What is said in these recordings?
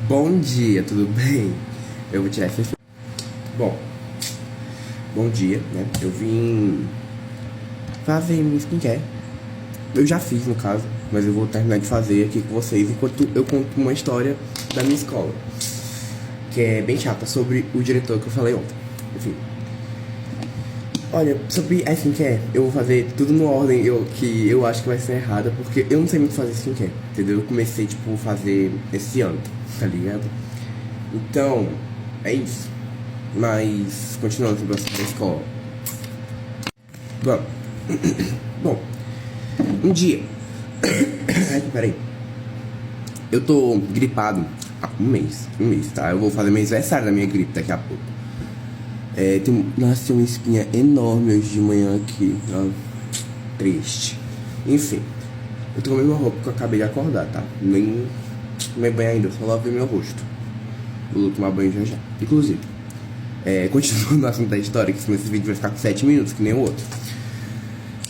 Bom dia, tudo bem? Eu vou tirar esse efeito. Bom, bom dia, né? Eu vim fazer minha skincare. Eu já fiz, no caso, mas eu vou terminar de fazer aqui com vocês enquanto eu conto uma história da minha escola, que é bem chata, sobre o diretor que eu falei ontem. Enfim. Olha, sobre a skincare, eu vou fazer tudo numa ordem que eu acho que vai ser errada, porque eu não sei muito fazer skincare, entendeu? Eu comecei, tipo, fazer esse ano, tá ligado? Então, é isso. Mas, continuando sobre o assunto da escola. Bom, bom, um dia. Ai, peraí. Eu tô gripado há um mês, tá? Eu vou fazer meu aniversário da minha gripe daqui a pouco. Nasceu uma espinha enorme hoje de manhã aqui, ó, triste. Enfim, eu tô com a mesma roupa que eu acabei de acordar, tá? Nem tomei banho ainda, só lavei meu rosto. Vou tomar banho já já. Inclusive, continuando no assunto da história, que senão esse vídeo vai ficar com 7 minutos, que nem o outro.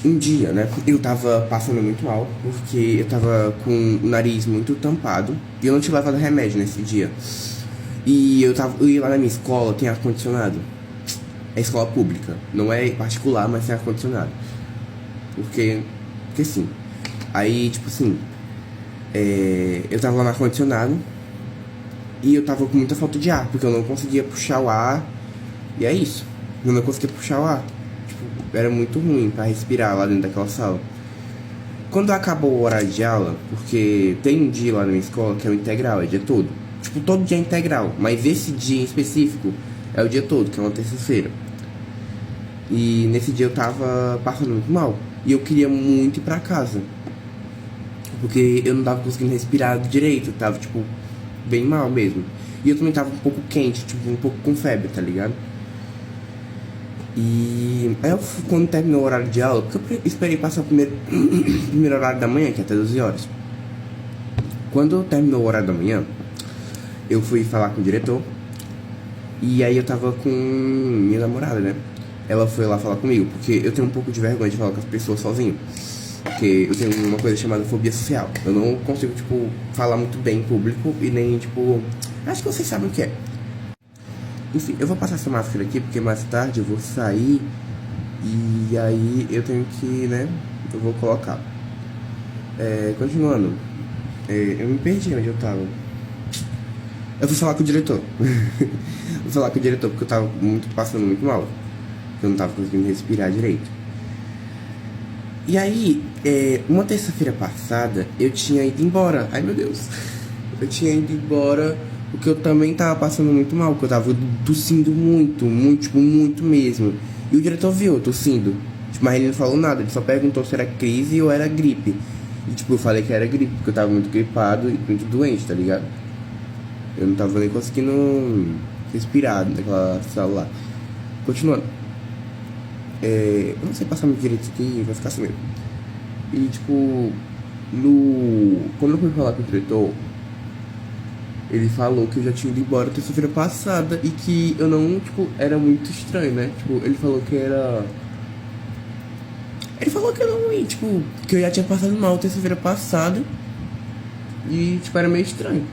Um dia, né, eu tava passando muito mal, porque eu tava com o nariz muito tampado, e eu não tinha levado remédio nesse dia. E eu ia lá na minha escola, tem ar-condicionado. É escola pública, não é particular, mas tem ar-condicionado. Porque sim. Aí, tipo assim, eu tava lá no ar-condicionado, e eu tava com muita falta de ar, porque eu não conseguia puxar o ar. E é isso. Eu não conseguia puxar o ar. Tipo, era muito ruim pra respirar lá dentro daquela sala. Quando acabou o horário de aula, porque tem um dia lá na minha escola que é o integral, é o dia todo. Tipo, todo dia é integral, mas esse dia em específico é o dia todo, que é uma terça-feira. E nesse dia eu tava passando muito mal. E eu queria muito ir pra casa. Porque eu não tava conseguindo respirar direito, eu tava, tipo, bem mal mesmo. E eu também tava um pouco quente, tipo, um pouco com febre, tá ligado? E aí quando terminou o horário de aula, porque eu esperei passar o primeiro, primeiro horário da manhã, que é até 12 horas. Quando terminou o horário da manhã, eu fui falar com o diretor. E aí eu tava com minha namorada, né? Ela foi lá falar comigo, porque eu tenho um pouco de vergonha de falar com as pessoas sozinho. Porque eu tenho uma coisa chamada fobia social. Eu não consigo, tipo, falar muito bem em público e nem, tipo... Acho que vocês sabem o que é. Enfim, eu vou passar essa máscara aqui, porque mais tarde eu vou sair. E aí eu tenho que, né? Eu vou colocar. Continuando. Eu me perdi onde eu tava. Eu fui falar com o diretor. Vou falar com o diretor, porque eu tava passando muito mal. Eu não tava conseguindo respirar direito. E aí, uma terça-feira passada, eu tinha ido embora. Ai, meu Deus. Eu tinha ido embora porque eu também tava passando muito mal. Porque eu tava tossindo muito, muito, tipo, muito mesmo. E o diretor viu eu tossindo. Tipo, mas ele não falou nada. Ele só perguntou se era crise ou era gripe. E, tipo, eu falei que era gripe, porque eu tava muito gripado e muito doente, tá ligado? Eu não tava nem conseguindo respirar naquela sala lá. Continuando. Eu não sei passar muito direito isso aqui, vai ficar assim mesmo. E tipo, quando eu fui falar com o diretor, ele falou que eu já tinha ido embora terça-feira passada e que eu não, tipo, era muito estranho, né? Tipo, ele falou que era. Ele falou que eu não ia, tipo, que eu já tinha passado mal terça-feira passada. E, tipo, era meio estranho.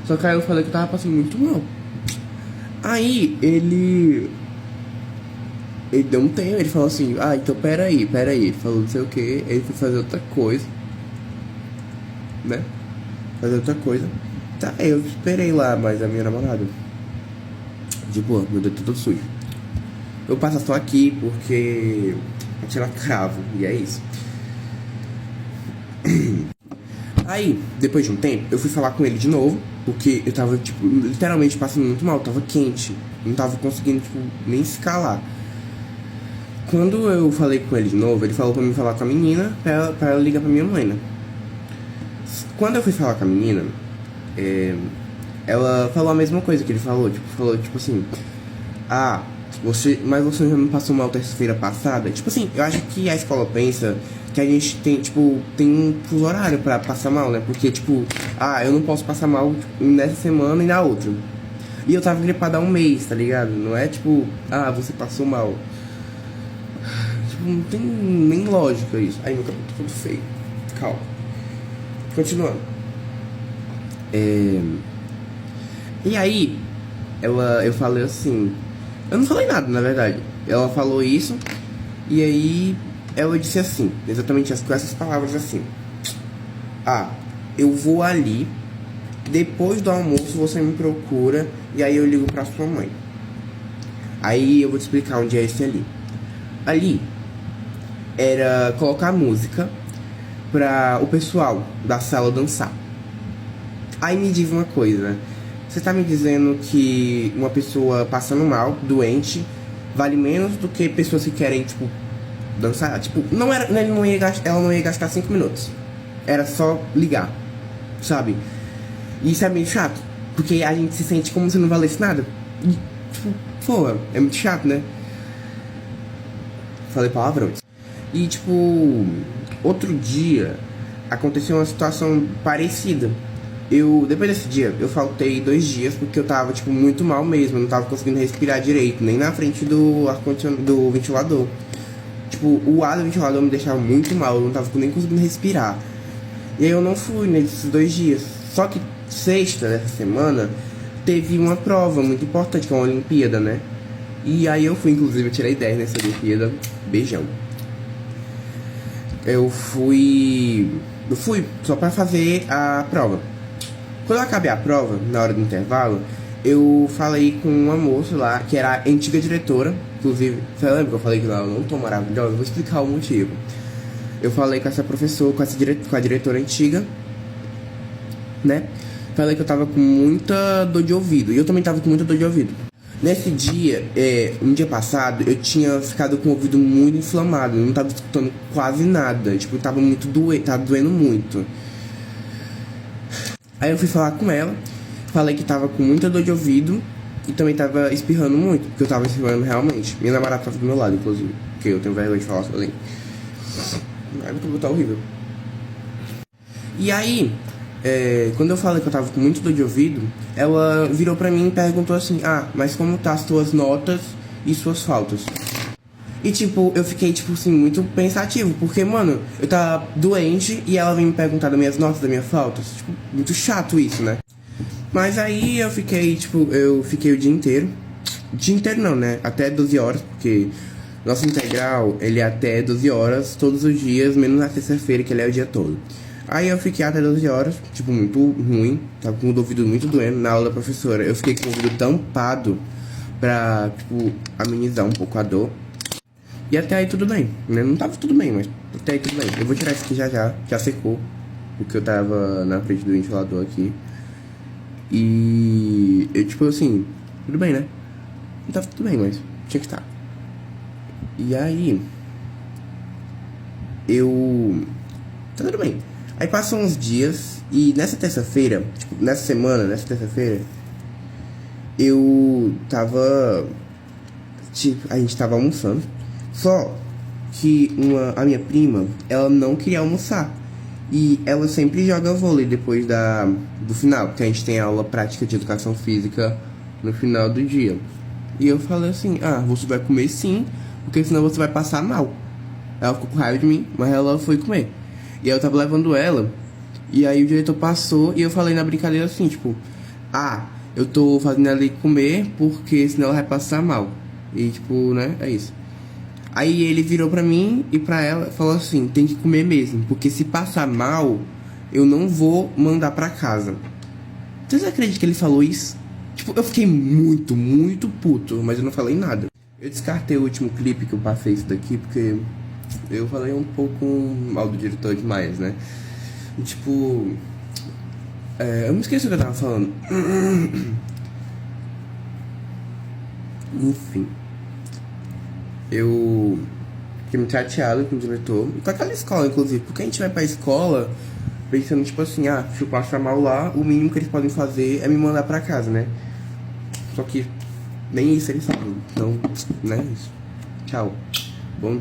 Só que aí eu falei que eu tava passando muito mal. Aí ele deu um tempo, ele falou assim, então peraí. Ele falou não sei o que, ele foi fazer outra coisa, né? Fazer outra coisa. Tá, eu esperei lá, mas a minha namorada, de boa, meu dedo todo sujo. Eu passo só aqui porque pra tirar cravo, e é isso. Aí, depois de um tempo, eu fui falar com ele de novo, porque eu tava, tipo, literalmente passando muito mal, tava quente, não tava conseguindo, tipo, nem escalar. Quando eu falei com ele de novo, ele falou pra mim falar com a menina, pra ela ligar pra minha mãe, né? Quando eu fui falar com a menina, ela falou a mesma coisa que ele falou, tipo assim, mas você já me passou mal terça-feira passada? Tipo assim, eu acho que a escola pensa que a gente tem, tipo, tem um fuso horário pra passar mal, né? Porque, tipo, eu não posso passar mal tipo, nessa semana e na outra. E eu tava gripado há um mês, tá ligado? Não é tipo, você passou mal. Não tem nem lógica isso. Ai, meu cabelo tá todo feio. Calma. Continuando. E aí, eu falei assim... Eu não falei nada, na verdade. Ela falou isso, e aí ela disse assim, exatamente com essas palavras assim. Ah, eu vou ali, depois do almoço você me procura, e aí eu ligo pra sua mãe. Aí eu vou te explicar onde é esse ali. Ali era colocar música pra o pessoal da sala dançar. Aí me diz uma coisa, você tá me dizendo que uma pessoa passando mal, doente, vale menos do que pessoas que querem, tipo, dançar? Tipo, não era, ela não ia gastar 5 minutos. Era só ligar, sabe? E isso é meio chato, porque a gente se sente como se não valesse nada. E, tipo, pô, é muito chato, né? Falei palavrões. E, tipo, outro dia aconteceu uma situação parecida. Depois desse dia, eu faltei 2 dias porque eu tava, tipo, muito mal mesmo. Eu não tava conseguindo respirar direito, nem na frente do ar-condicionado, do ventilador. Tipo, o ar do ventilador me deixava muito mal, eu não tava nem conseguindo respirar. E aí eu não fui nesses 2 dias. Só que sexta dessa semana teve uma prova muito importante, que é uma Olimpíada, né? E aí eu fui, inclusive, eu tirei 10 nessa Olimpíada. Beijão. Eu fui só pra fazer a prova. Quando eu acabei a prova, na hora do intervalo, eu falei com uma moça lá, que era a antiga diretora. Inclusive, você lembra que eu falei que ela não tão maravilhosa? Eu vou explicar o motivo. Eu falei com essa professora, com a diretora antiga, né? Falei que eu tava com muita dor de ouvido. E eu também tava com muita dor de ouvido. Nesse dia, um dia passado, eu tinha ficado com o ouvido muito inflamado. Eu não tava escutando quase nada. Tipo, tava tava doendo muito. Aí eu fui falar com ela. Falei que tava com muita dor de ouvido. E também tava espirrando muito. Porque eu tava espirrando realmente. Minha namorada tava do meu lado, inclusive. Porque eu tenho vergonha de falar sozinho. Aí eu vou botar horrível. E aí... quando eu falei que eu tava com muito dor de ouvido, ela virou pra mim e perguntou assim: ah, mas como tá as tuas notas e suas faltas? E tipo, eu fiquei tipo assim, muito pensativo, porque mano, eu tava doente e ela vem me perguntar das minhas notas, das minhas faltas. Tipo, muito chato isso, né? Mas aí eu fiquei o dia inteiro. Dia inteiro não, né? Até 12 horas, porque nosso integral, ele é até 12 horas todos os dias, menos na terça-feira, que ele é o dia todo. Aí eu fiquei até 12 horas, tipo, muito ruim. Tava com o ouvido muito doendo na aula da professora. Eu fiquei com o ouvido tampado pra, tipo, amenizar um pouco a dor. E até aí tudo bem, né? Não tava tudo bem, mas até aí tudo bem. Eu vou tirar isso aqui já secou. Porque eu tava na frente do ventilador aqui. E eu, tipo assim, tudo bem, né? Não tava tudo bem, mas tinha que estar. E aí... Tá tudo bem. Aí passam uns dias e nessa terça-feira, tipo, nessa terça-feira, eu tava, tipo, a gente tava almoçando. Só que a minha prima, ela não queria almoçar. E ela sempre joga vôlei depois do final, porque a gente tem aula prática de educação física no final do dia. E eu falei assim, você vai comer sim, porque senão você vai passar mal. Ela ficou com raiva de mim, mas ela foi comer. E aí eu tava levando ela, e aí o diretor passou, e eu falei na brincadeira assim, tipo... eu tô fazendo ela ir comer, porque senão ela vai passar mal. E tipo, né, é isso. Aí ele virou pra mim e pra ela e falou assim, tem que comer mesmo, porque se passar mal, eu não vou mandar pra casa. Vocês acreditam que ele falou isso? Tipo, eu fiquei muito, muito puto, mas eu não falei nada. Eu descartei o último clipe que eu passei isso daqui, porque... eu falei um pouco mal do diretor demais, né? E, tipo... eu me esqueci o que eu tava falando. Enfim. Eu fiquei muito chateado com o diretor. E com aquela escola, inclusive. Porque a gente vai pra escola pensando, tipo assim... se eu passar mal lá, o mínimo que eles podem fazer é me mandar pra casa, né? Só que nem isso eles sabem. Então, né? Tchau. Bom dia.